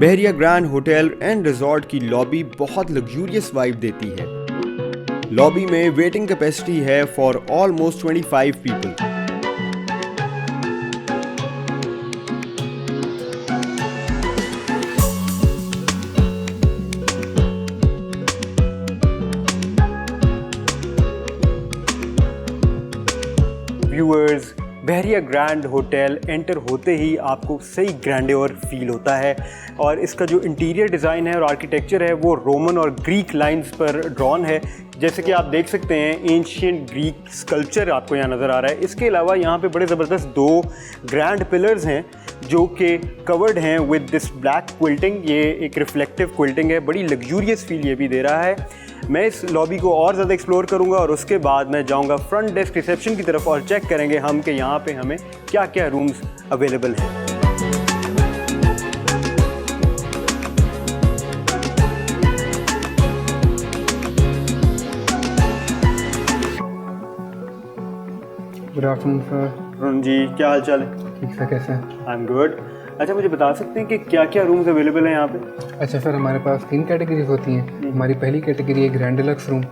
Bahria grand hotel and resort की lobby बहुत luxurious vibe देती है। लॉबी में वेटिंग कैपेसिटी है for almost 25 people. Viewers, Bahria grand hotel enter होते ही आपको सही ग्रैंड्योर फील होता है और इसका जो इंटीरियर डिज़ाइन है और आर्किटेक्चर है वो रोमन और ग्रीक लाइंस पर ड्रॉन है। जैसे कि आप देख सकते हैं एंशिएंट ग्रीक स्कल्पचर आपको यहाँ नज़र आ रहा है। इसके अलावा यहाँ पे बड़े ज़बरदस्त दो ग्रैंड पिलर्स हैं जो कि कवर्ड हैं विद दिस ब्लैक क्विल्टिंग। ये एक रिफ्लेक्टिव क्विल्टिंग है, बड़ी लग्जूरियस फील ये भी दे रहा है। मैं इस लॉबी को और ज़्यादा एक्सप्लोर करूंगा और उसके बाद मैं जाऊंगा फ्रंट डेस्क रिसेप्शन की तरफ और चेक करेंगे हम कि यहाँ पे हमें क्या क्या रूम्स अवेलेबल हैं। Good afternoon sir. जी, क्या हाल चाल है? ठीक सर, कैसे हैं? I am good. अच्छा, मुझे बता सकते हैं कि क्या क्या रूम्स अवेलेबल हैं यहाँ पे? अच्छा सर, हमारे पास 3 कैटेगरीज होती हैं। हमारी पहली कैटेगरी है ग्रैंड डिलक्स रूम,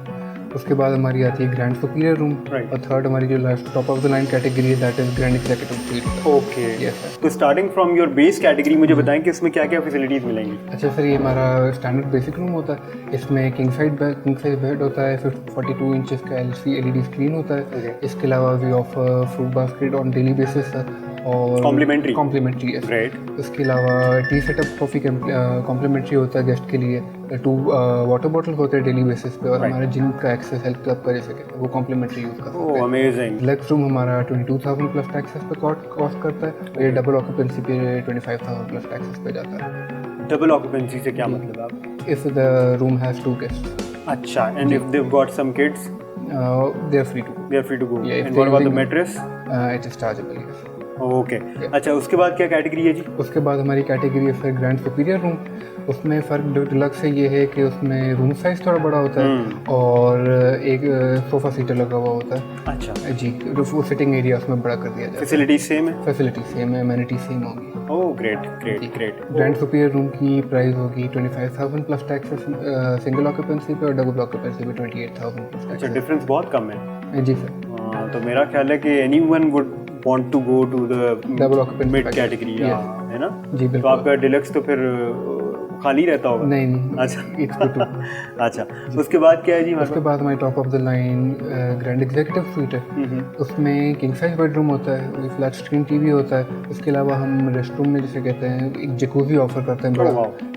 उसके बाद हमारी आती है ग्रैंड सुपीरियर रूम, और थर्ड हमारी जो last top of the line category है that is grand executive suite. Okay, yes sir. तो starting from your base category मुझे बताएं कि इसमें क्या क्या फैसिलिटीज़ मिलेंगी? अच्छा सर, ये हमारा स्टैंडर्ड बेसिक रूम होता है। इसमें किंग साइज बेड होता है, 42 इंचेस का एलईडी स्क्रीन होता है। इसके अलावा we offer fruit basket on daily basis और कॉम्प्लीमेंट्री है। ग्रेट। उसके अलावा टी सेटअप कॉफ़ी कॉम्प्लीमेंट्री होता है गेस्ट के लिए। 2 वाटर बॉटल होते हैं डेली बेसिस पे, और हमारे जिम का एक्सेस हेल्थ क्लब का जैसे वो कॉम्प्लीमेंट्री यूज़ कर सकते हैं। अमेजिंग। डिलक्स रूम हमारा 22,000 प्लस टैक्सेस पे कॉस्ट करता है, और ये डबल ऑक्यूपेंसी पे 25,000 प्लस टैक्सेस पे जाता है। डबल ऑक्यूपेंसी से क्या मतलब आप? If the room has 2 guests. अच्छा, and if they got some kids they are free to go. And what about the mattress? It is chargeable. Okay. अच्छा, उसके बाद क्या कैटेगरी है जी? उसके बाद हमारी कैटेगरी है फिर ग्रैंड सुपीरियर रूम। उसमें फ़र्क डिलक्स से ये है कि उसमें रूम साइज़ थोड़ा बड़ा होता है और एक सोफ़ा सीटर लगा हुआ होता है। अच्छा जी, वो सिटिंग एरिया उसमें बड़ा कर दिया जाता है। फैसिलिटीज सेम है? फैसिलिटी सेम है, एमेनिटी सेम होगी। Oh great great great. Grand superior room की प्राइस होगी 25,000 प्लस टैक्सेस सिंगल ऑक्यूपेंसी पे, और डबल ऑक्यूपेंसी पे 28,000 प्लस टैक्सेस। अच्छा, डिफरेंस बहुत कम है। जी सर। तो मेरा ख्याल है कि anyone would want to go to the double occupancy mid category, है ना? जी बिल्कुल। तो आपका डिलक्स तो फिर खाली रहता होगा? नहीं। अच्छा अच्छा, उसके बाद क्या है जी? उसके बाद हमारी top of the line grand executive sweet है। उसमें किंग साइज बेडरूम होता है, फ्लैट स्क्रीन टीवी होता है। उसके अलावा हम रेस्ट रूम में जिसे कहते हैं एक जकूज़ी ऑफर करते हैं बड़ा।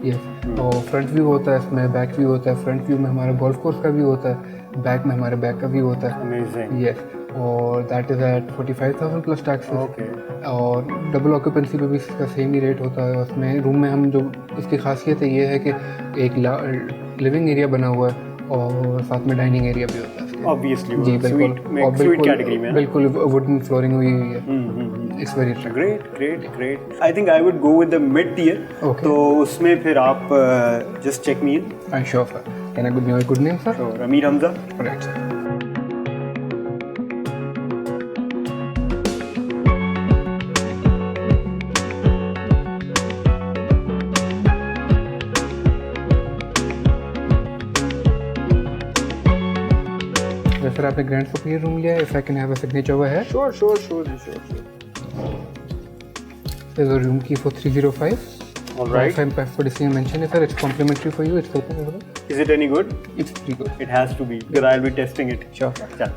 यस, और फ्रंट व्यू होता है, इसमें बैक व्यू होता है। फ्रंट व्यू में हमारा गोल्फ कोर्स का व्यू होता है, बैक में हमारे बैक का व्यू होता है। अमेजिंग। यस, और that is at 45,000 plus taxes. Okay. और डबल ऑक्यूपेंसी पे भी इसका सेम ही रेट होता है। उसमें रूम में हम जो इसकी खासियत है ये है कि एक लिविंग एरिया बना हुआ है और साथ में डाइनिंग एरिया भी होता है। ऑब्वियसली जी बिल्कुल, स्वीट कैटेगरी में बिल्कुल वुडन फ्लोरिंग हुई है। It's very great great great. I think I would go with the mid tier. तो उसमें फिर आप just check me in. I sure sir. Can I give your good name sir? Sure, Amir Hamza. Right sir. Sir आपने grand superior room लिया है, if I can have a signature over है? Sure sure sure sure. Sir room की 4305। Alright. For the same mention, sir, it's complimentary for you. It's open as well. Is it any good? It's pretty good. It has to be because I'll be testing it. Sure.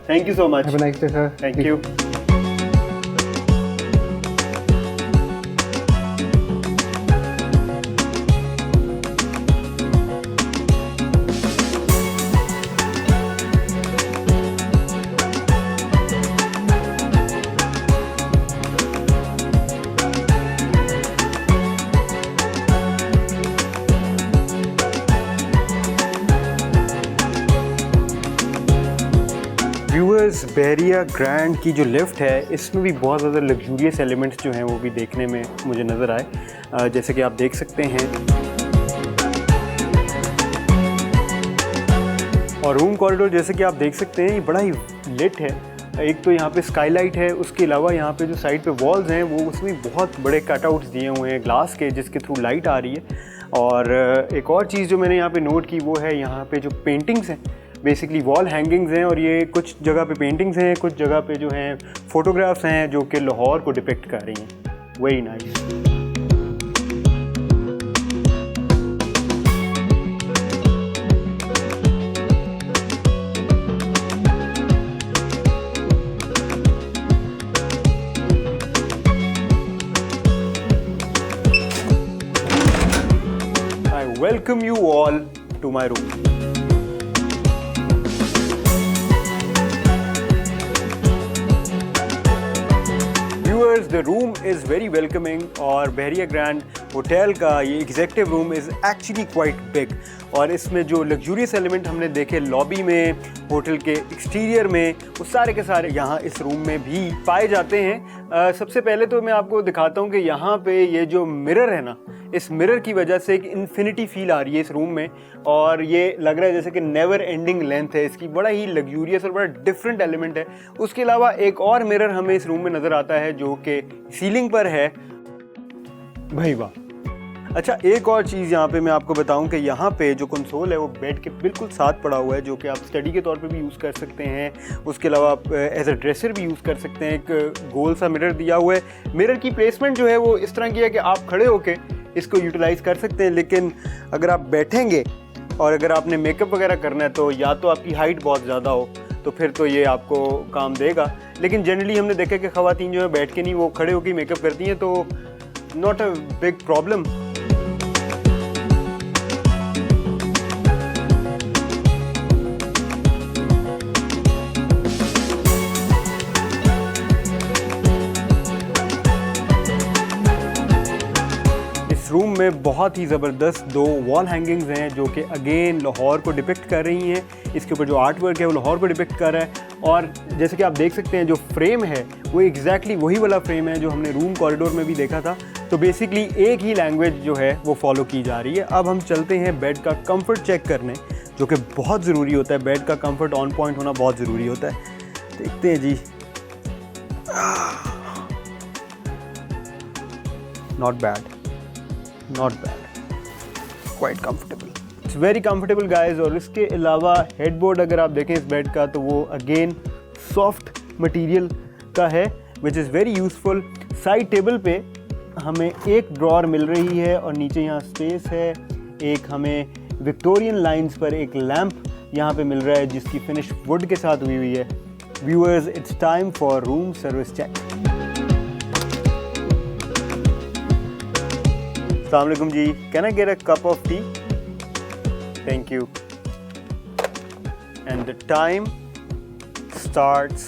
Thank you so much. Have a nice day, sir. Thank you. Viewers, Bahria grand की जो lift है इसमें भी बहुत ज़्यादा luxurious elements जो हैं वो भी देखने में मुझे नज़र आए। जैसे कि आप देख सकते हैं, और रूम कॉरिडोर जैसे कि आप देख सकते हैं ये बड़ा ही लिट है। एक तो यहाँ पे स्काईलाइट है, उसके अलावा यहाँ पे जो साइड पे वॉल्स हैं वो उसमें बहुत बड़े कटआउट्स दिए हुए हैं ग्लास के जिसके थ्रू लाइट आ रही है। और एक और चीज़ जो मैंने यहाँ पे नोट की वो है यहाँ पे जो पेंटिंग्स हैं, बेसिकली वॉल हैंगिंग्स हैं, और ये कुछ जगह पे पेंटिंग्स हैं, कुछ जगह पे जो हैं फ़ोटोग्राफ्स हैं जो कि लाहौर को डिपिक्ट कर रही हैं। Very nice. Welcome you all to my room. Viewers, the room is very welcoming और बहरिया ग्रैंड होटल का ये executive room is actually quite big, और इसमें जो लग्जूरियस एलिमेंट हमने देखे लॉबी में, होटल के एक्सटीरियर में, वो सारे के सारे यहाँ इस रूम में भी पाए जाते हैं। सबसे पहले तो मैं आपको दिखाता हूँ कि यहाँ पे ये जो मिरर है ना, इस मिरर की वजह से एक इन्फिनिटी फील आ रही है इस रूम में, और ये लग रहा है जैसे कि नेवर एंडिंग लेंथ है इसकी। बड़ा ही लग्जूरियस और बड़ा डिफरेंट एलिमेंट है। उसके अलावा एक और मिरर हमें इस रूम में नज़र आता है जो कि सीलिंग पर है। भाई वाह। अच्छा, एक और चीज़ यहाँ पे मैं आपको बताऊं कि यहाँ पे जो कंसोल है वो बेड के बिल्कुल साथ पड़ा हुआ है, जो कि आप स्टडी के तौर पे भी यूज़ कर सकते हैं। उसके अलावा आप एज अ ड्रेसर भी यूज़ कर सकते हैं। एक गोल सा मिरर दिया हुआ है। मिरर की प्लेसमेंट जो है वो इस तरह की है कि आप खड़े होके इसको यूटिलाइज़ कर सकते हैं, लेकिन अगर आप बैठेंगे और अगर आपने मेकअप वगैरह करना है तो या तो आपकी हाइट बहुत ज़्यादा हो तो फिर तो ये आपको काम देगा, लेकिन जनरली हमने देखा कि ख़वातीन जो है बैठ के नहीं, वो खड़े होकर मेकअप करती हैं, तो not a big problem. Room में बहुत ही ज़बरदस्त दो वॉल हैंगिंग्स हैं जो कि अगेन लाहौर को डिपिक्ट कर रही हैं। इसके ऊपर जो आर्ट वर्क है वो लाहौर को डिपिक्ट कर रहा है, और जैसे कि आप देख सकते हैं जो फ्रेम है वो एग्जैक्टली वही वाला फ्रेम है जो हमने रूम कॉरिडोर में भी देखा था। तो बेसिकली एक ही लैंग्वेज जो है वो फॉलो की जा रही है। अब हम चलते हैं बेड का कंफर्ट चेक करने, जो कि बहुत ज़रूरी होता है। बेड का कंफर्ट ऑन पॉइंट होना बहुत ज़रूरी होता है। देखते हैं जी। Not bad, not bad, quite comfortable, it's very comfortable guys. और इसके अलावा हेडबोर्ड अगर आप देखें इस बेड का तो वो अगेन सॉफ्ट मटेरियल का है, which is very useful. Side table पे हमें एक ड्रॉर मिल रही है और नीचे यहाँ स्पेस है। एक हमें विक्टोरियन लाइंस पर एक लैम्प यहाँ पे मिल रहा है जिसकी फिनिश वुड के साथ हुई है। Viewers, it's time for room service check. Assalamualaikum ji, can I get a cup of tea? Thank you. And the time starts